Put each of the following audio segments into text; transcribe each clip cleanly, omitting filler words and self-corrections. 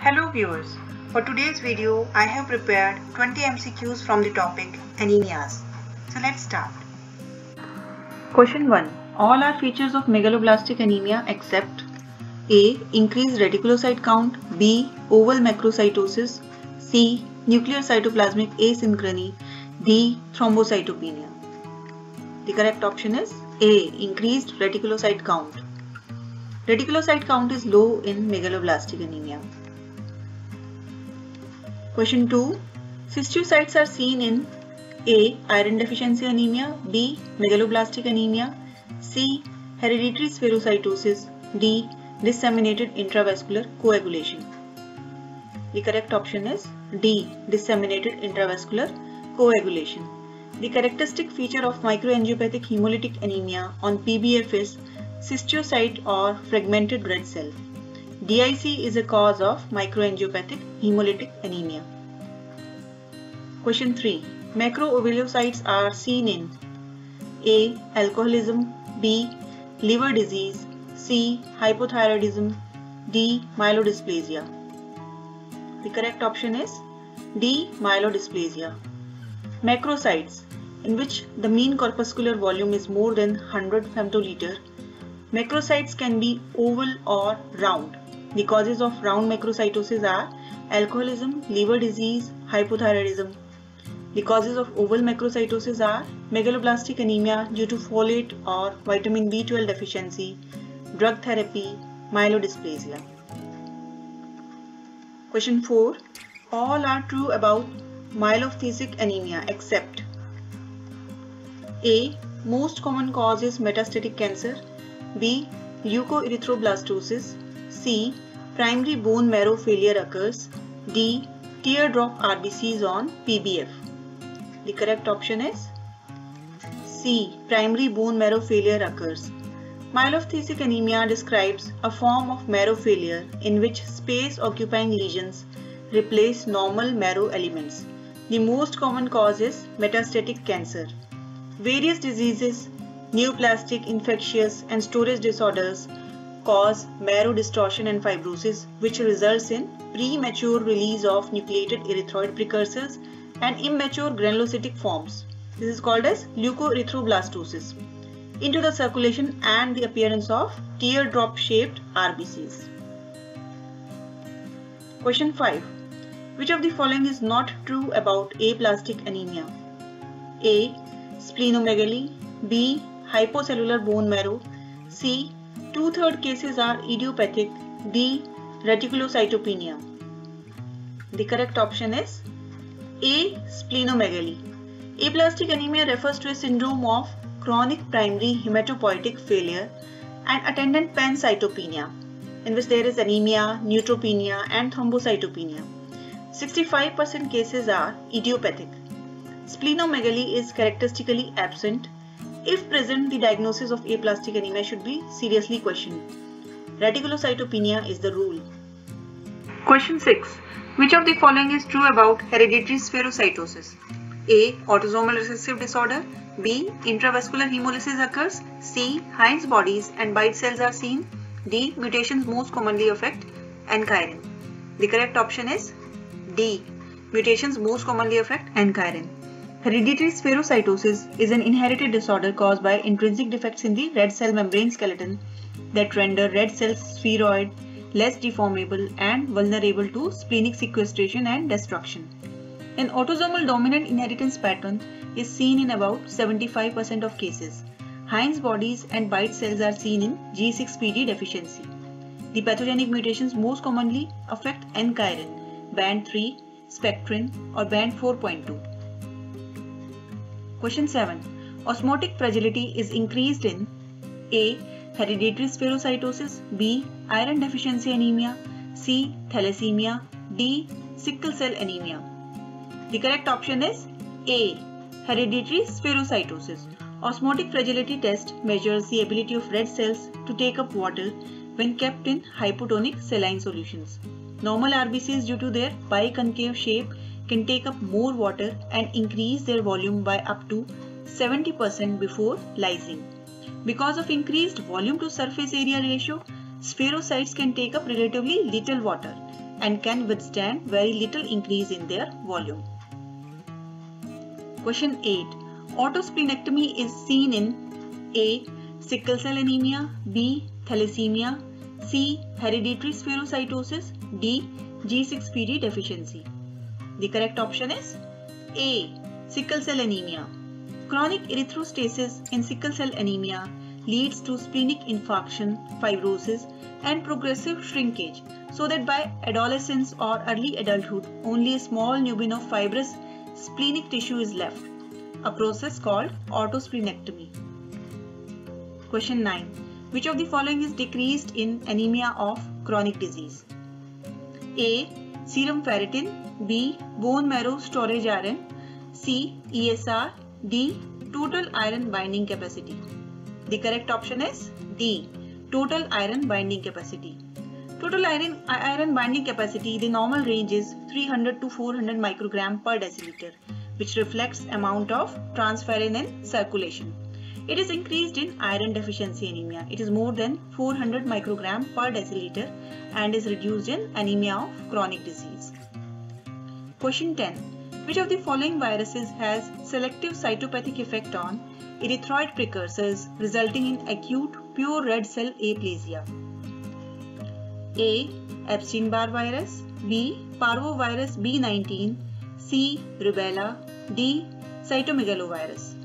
Hello viewers, for today's video I have prepared 20 MCQs from the topic anemias. So let's start. Question 1. All are features of megaloblastic anemia except A. Increased reticulocyte count, B. Oval macrocytosis, C. Nuclear cytoplasmic asynchrony, D. Thrombocytopenia. The correct option is A. Increased reticulocyte count. Reticulocyte count is low in megaloblastic anemia. Question 2. Cystocytes are seen in A. Iron deficiency anemia, B. Megaloblastic anemia, C. Hereditary spherocytosis, D. Disseminated intravascular coagulation. The correct option is D. Disseminated intravascular coagulation. The characteristic feature of microangiopathic hemolytic anemia on PBF is cystocyte or fragmented red cell. DIC is a cause of microangiopathic hemolytic anemia. Question 3. Macroovuliocytes are seen in A. Alcoholism, B. Liver disease, C. Hypothyroidism, D. Myelodysplasia. The correct option is D. Myelodysplasia. Macrocytes, in which the mean corpuscular volume is more than 100 femtoliter. Macrocytes can be oval or round. The causes of round macrocytosis are alcoholism, liver disease, hypothyroidism. The causes of oval macrocytosis are megaloblastic anemia due to folate or vitamin B12 deficiency, drug therapy, myelodysplasia. Question 4. All are true about myelophthisic anemia except A. Most common cause is metastatic cancer, B. Leukoerythroblastosis, C. Primary bone marrow failure occurs, D. Teardrop RBCs on PBF. The correct option is C. Primary bone marrow failure occurs. Myelophthisic anemia describes a form of marrow failure in which space-occupying lesions replace normal marrow elements. The most common cause is metastatic cancer. Various diseases, neoplastic, infectious, and storage disorders cause marrow distortion and fibrosis, which results in premature release of nucleated erythroid precursors and immature granulocytic forms. This is called as leukoerythroblastosis into the circulation and the appearance of teardrop-shaped RBCs. Question 5. Which of the following is not true about aplastic anemia? A. Splenomegaly, B. Hypocellular bone marrow, C. 2/3 cases are idiopathic, D. Reticulocytopenia. The correct option is A. Splenomegaly. Aplastic anemia refers to a syndrome of chronic primary hematopoietic failure and attendant pancytopenia, in which there is anemia, neutropenia, and thrombocytopenia. 65% cases are idiopathic. Splenomegaly is characteristically absent. If present, the diagnosis of aplastic anemia should be seriously questioned. Reticulocytopenia is the rule. Question 6. Which of the following is true about hereditary spherocytosis? A. Autosomal recessive disorder, B. Intravascular hemolysis occurs, C. Heinz bodies and Bite cells are seen, D. Mutations most commonly affect N-chirin. The correct option is D. Mutations most commonly affect N-chirin. Hereditary spherocytosis is an inherited disorder caused by intrinsic defects in the red cell membrane skeleton that render red cells spheroid, less deformable, and vulnerable to splenic sequestration and destruction. An autosomal dominant inheritance pattern is seen in about 75% of cases. Heinz bodies and Bite cells are seen in G6PD deficiency. The pathogenic mutations most commonly affect N-chirin, band 3, spectrin, or band 4.2. Question 7. Osmotic fragility is increased in A. Hereditary spherocytosis, B. Iron deficiency anemia, C. Thalassemia, D. Sickle cell anemia. The correct option is A. Hereditary spherocytosis. Osmotic fragility test measures the ability of red cells to take up water when kept in hypotonic saline solutions. Normal RBCs, due to their biconcave shape, can take up more water and increase their volume by up to 70% before lysing. Because of increased volume to surface area ratio, spherocytes can take up relatively little water and can withstand very little increase in their volume. Question 8. Autosplenectomy is seen in A. Sickle cell anemia, B. Thalassemia, C. Hereditary spherocytosis, D. G6PD deficiency. The correct option is A. Sickle cell anemia. Chronic erythrostasis in sickle cell anemia leads to splenic infarction, fibrosis, and progressive shrinkage, so that by adolescence or early adulthood, only a small nubin of fibrous splenic tissue is left, a process called autosplenectomy. Question 9. Which of the following is decreased in anemia of chronic disease? A. Serum ferritin, B. Bone marrow storage iron, C. ESR, D. Total iron binding capacity. The correct option is D. Total iron binding capacity. Total iron binding capacity, the normal range is 300 to 400 microgram per deciliter, which reflects amount of transferrin in circulation. It is increased in iron deficiency anemia. It is more than 400 microgram per deciliter and is reduced in anemia of chronic disease. Question 10. Which of the following viruses has selective cytopathic effect on erythroid precursors resulting in acute pure red cell aplasia? A. Epstein-Barr virus, B. Parvovirus B19, C. Rubella, D. Cytomegalovirus.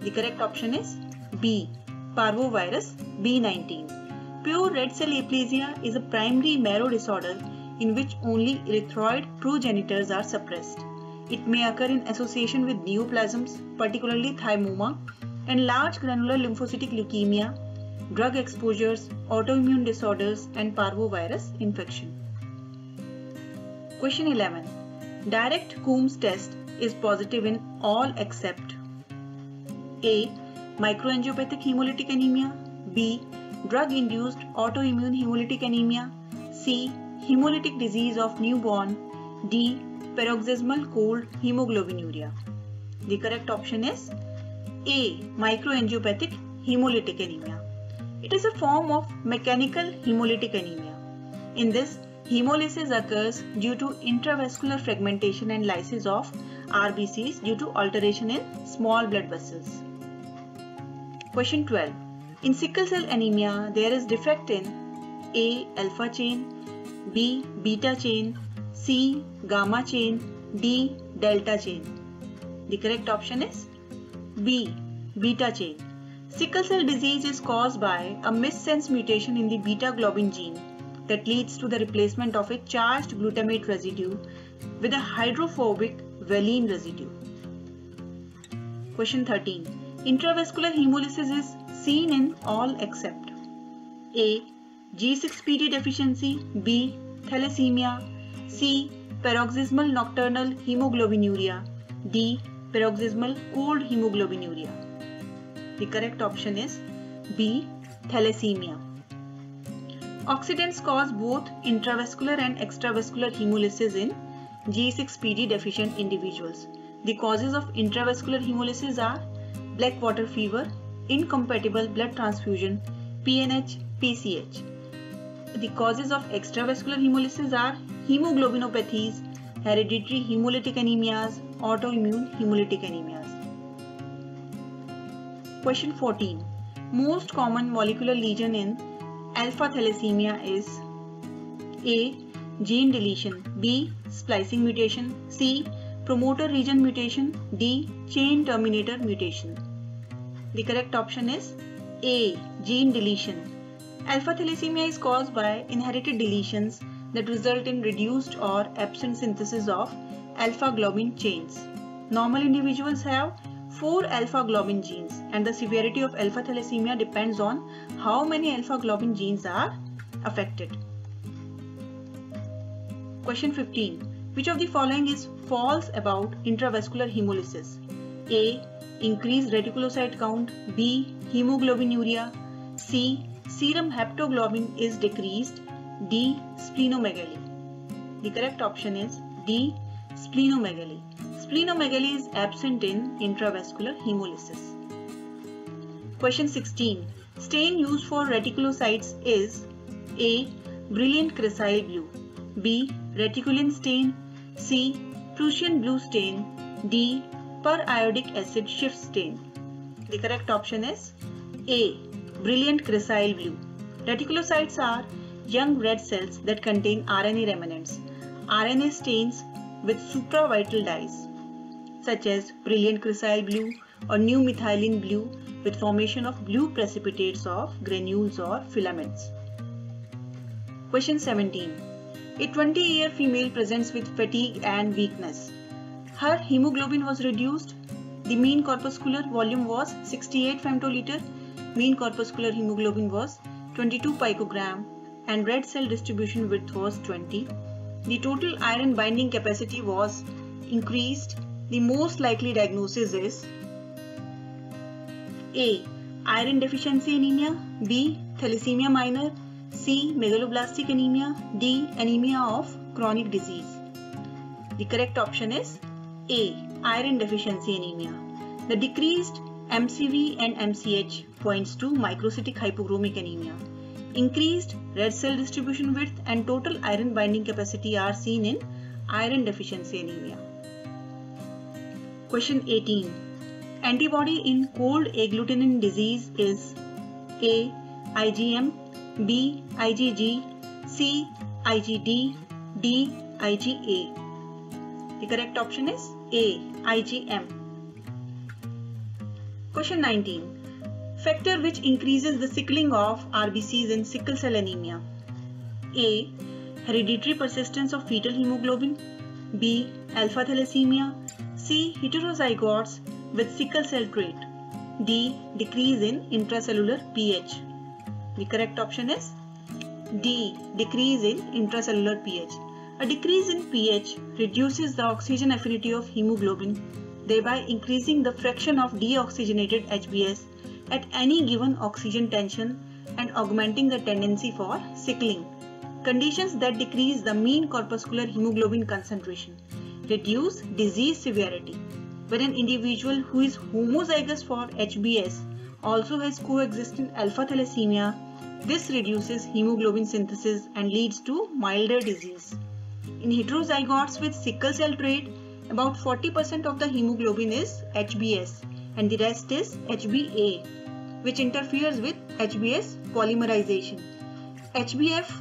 The correct option is B. Parvovirus B19. Pure red cell aplasia is a primary marrow disorder in which only erythroid progenitors are suppressed. It may occur in association with neoplasms, particularly thymoma, and large granular lymphocytic leukemia, drug exposures, autoimmune disorders, and parvovirus infection. Question 11. Direct Coombs test is positive in all except A. Microangiopathic hemolytic anemia, B. Drug-induced autoimmune hemolytic anemia, C. Hemolytic disease of newborn, D. Paroxysmal cold hemoglobinuria. The correct option is A. Microangiopathic hemolytic anemia. It is a form of mechanical hemolytic anemia. In this, hemolysis occurs due to intravascular fragmentation and lysis of RBCs due to alteration in small blood vessels. Question 12. In sickle cell anemia, there is defect in A. Alpha chain, B. Beta chain, C. Gamma chain, D. Delta chain. The correct option is B. Beta chain. Sickle cell disease is caused by a missense mutation in the beta globin gene that leads to the replacement of a charged glutamate residue with a hydrophobic valine residue. Question 13. Intravascular hemolysis is seen in all except A. G6PD deficiency, B. Thalassemia, C. Paroxysmal nocturnal hemoglobinuria, D. Paroxysmal cold hemoglobinuria. The correct option is B. Thalassemia. Oxidants cause both intravascular and extravascular hemolysis in G6PD deficient individuals. The causes of intravascular hemolysis are black water fever, incompatible blood transfusion, PNH, PCH. The causes of extravascular hemolysis are hemoglobinopathies, hereditary hemolytic anemias, autoimmune hemolytic anemias. Question 14. Most common molecular lesion in alpha thalassemia is A. Gene deletion, B. Splicing mutation, C. Promoter region mutation, D. Chain terminator mutation. The correct option is A. Gene deletion. Alpha thalassemia is caused by inherited deletions that result in reduced or absent synthesis of alpha globin chains. Normal individuals have 4 alpha globin genes, and the severity of alpha thalassemia depends on how many alpha globin genes are affected. Question 15. Which of the following is false about intravascular hemolysis? A. Increased reticulocyte count, B. Hemoglobinuria, C. Serum haptoglobin is decreased, D. Splenomegaly. The correct option is D. Splenomegaly. Splenomegaly is absent in intravascular hemolysis. Question 16. Stain used for reticulocytes is A. Brilliant crescile blue, B. reticulin stain, C. Prussian blue stain, D. Periodic acid shift stain. The correct option is A. Brilliant crescile blue. Reticulocytes are young red cells that contain RNA remnants. RNA stains with supravital dyes such as brilliant crescile blue or new methylene blue with formation of blue precipitates of granules or filaments. Question 17. A 20-year female presents with fatigue and weakness. Her hemoglobin was reduced. The mean corpuscular volume was 68 femtoliter. Mean corpuscular hemoglobin was 22 picogram and red cell distribution width was 20. The total iron binding capacity was increased. The most likely diagnosis is A. Iron deficiency anemia, B. Thalassemia minor, C. Megaloblastic anemia, D. Anemia of chronic disease. The correct option is A. Iron deficiency anemia. The decreased MCV and MCH points to microcytic hypochromic anemia. Increased red cell distribution width and total iron binding capacity are seen in iron deficiency anemia. Question 18. Antibody in cold agglutinin disease is A. IgM, B. IgG, C. IgD, D. IgA. The correct option is A. IgM. Question 19. Factor which increases the sickling of RBCs in sickle cell anemia. A. Hereditary persistence of fetal hemoglobin, B. Alpha thalassemia, C. Heterozygotes with sickle cell trait, D. Decrease in intracellular pH. The correct option is D. Decrease in intracellular pH. A decrease in pH reduces the oxygen affinity of hemoglobin, thereby increasing the fraction of deoxygenated HbS at any given oxygen tension and augmenting the tendency for sickling. Conditions that decrease the mean corpuscular hemoglobin concentration reduce disease severity. When an individual who is homozygous for HbS also has coexistent alpha thalassemia, this reduces hemoglobin synthesis and leads to milder disease. In heterozygotes with sickle cell trait, about 40% of the hemoglobin is HbS and the rest is HbA, which interferes with HbS polymerization. HbF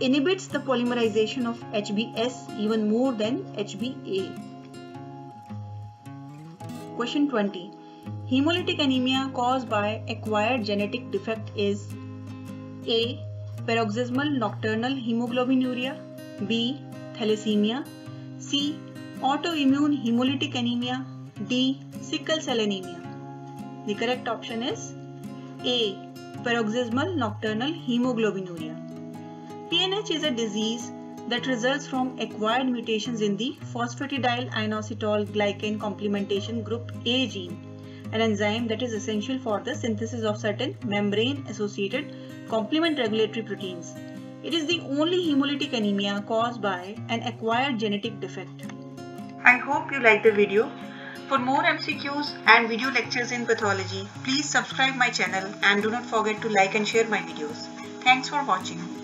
inhibits the polymerization of HbS even more than HbA. Question 20. Hemolytic anemia caused by acquired genetic defect is A. Paroxysmal nocturnal hemoglobinuria, B. Thalassemia, C. Autoimmune hemolytic anemia, D. Sickle cell anemia. The correct option is A. Paroxysmal nocturnal hemoglobinuria. PNH is a disease that results from acquired mutations in the phosphatidyl inositol glycan complementation group A gene, an enzyme that is essential for the synthesis of certain membrane-associated complement regulatory proteins. It is the only hemolytic anemia caused by an acquired genetic defect. I hope you liked the video. For more MCQs and video lectures in pathology, please subscribe my channel and do not forget to like and share my videos. Thanks for watching.